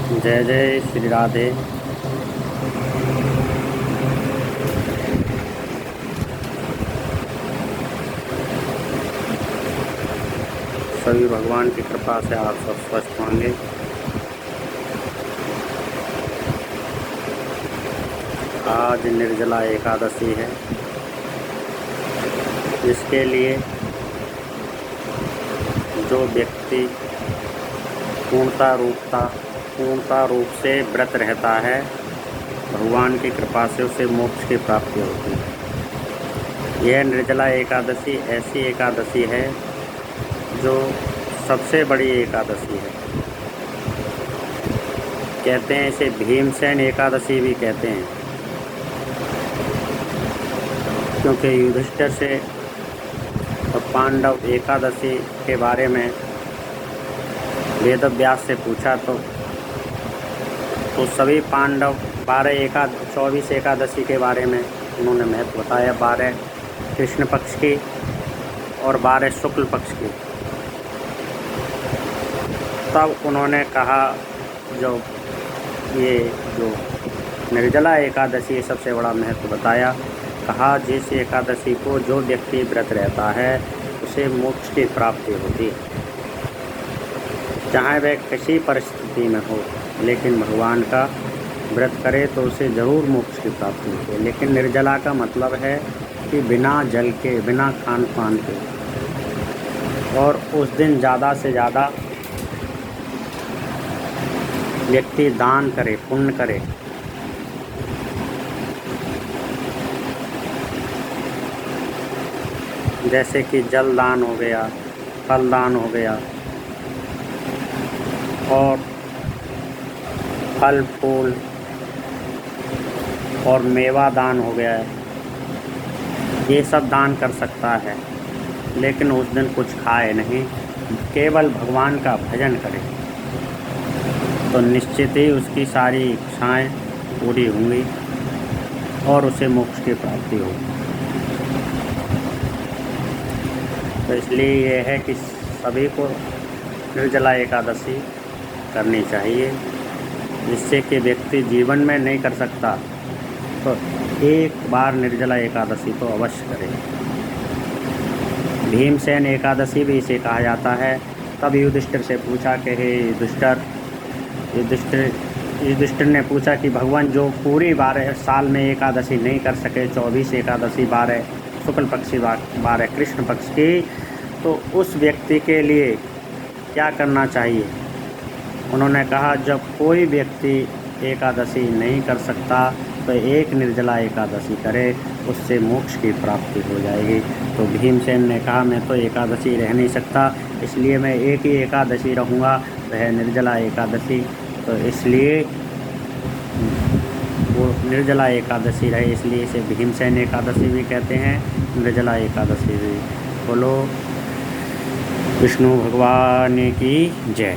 जय जय श्री राधे। सभी भगवान की कृपा से आप सब स्वस्थ होंगे। आज निर्जला एकादशी है, जिसके लिए जो व्यक्ति पूर्णता रूप से व्रत रहता है, भगवान की कृपा से उसे मोक्ष की प्राप्ति होती है। यह निर्जला एकादशी ऐसी एकादशी है जो सबसे बड़ी एकादशी है। कहते हैं इसे भीमसेन एकादशी भी कहते हैं, क्योंकि युधिष्ठिर से तो पांडव एकादशी के बारे में वेदव्यास से पूछा तो सभी पांडव 24 एकादशी के बारे में उन्होंने महत्व बताया। 12 कृष्ण पक्ष की और 12 शुक्ल पक्ष की। तब उन्होंने कहा जो निर्जला एकादशी है सबसे बड़ा महत्व बताया। कहा जिस एकादशी को जो व्यक्ति व्रत रहता है उसे मोक्ष की प्राप्ति होती है, चाहे वह किसी परिस्थिति में हो, लेकिन भगवान का व्रत करे तो उसे ज़रूर मोक्ष की प्राप्ति होती है। लेकिन निर्जला का मतलब है कि बिना जल के, बिना खान पान के, और उस दिन ज़्यादा से ज़्यादा व्यक्ति दान करे, पुण्य करे। जैसे कि जल दान हो गया, फल दान हो गया, और फल फूल और मेवा दान हो गया है, ये सब दान कर सकता है। लेकिन उस दिन कुछ खाए नहीं, केवल भगवान का भजन करे, तो निश्चित ही उसकी सारी इच्छाएं पूरी होंगी और उसे मोक्ष की प्राप्ति होगी। तो इसलिए यह है कि सभी को निर्जला एकादशी करनी चाहिए, जिससे कि व्यक्ति जीवन में नहीं कर सकता तो एक बार निर्जला एकादशी तो अवश्य करे। भीमसेन एकादशी भी इसे कहा जाता है। तब युधिष्ठिर से पूछा कि हे युधिष्ठिर ने पूछा कि भगवान जो पूरी 12 साल में एकादशी नहीं कर सके, 24 एकादशी, 12 शुक्ल पक्षी, 12 कृष्ण पक्ष की, तो उस व्यक्ति के लिए क्या करना चाहिए। उन्होंने कहा जब कोई व्यक्ति एकादशी नहीं कर सकता तो एक निर्जला एकादशी करे, उससे मोक्ष की प्राप्ति हो जाएगी। तो भीमसेन ने कहा मैं तो एकादशी रह नहीं सकता, इसलिए मैं एक ही एकादशी रहूँगा, वह निर्जला एकादशी। तो इसलिए वो निर्जला एकादशी रहे, इसलिए इसे भीमसेन एकादशी भी कहते हैं, निर्जला एकादशी भी। बोलो विष्णु भगवान की जय।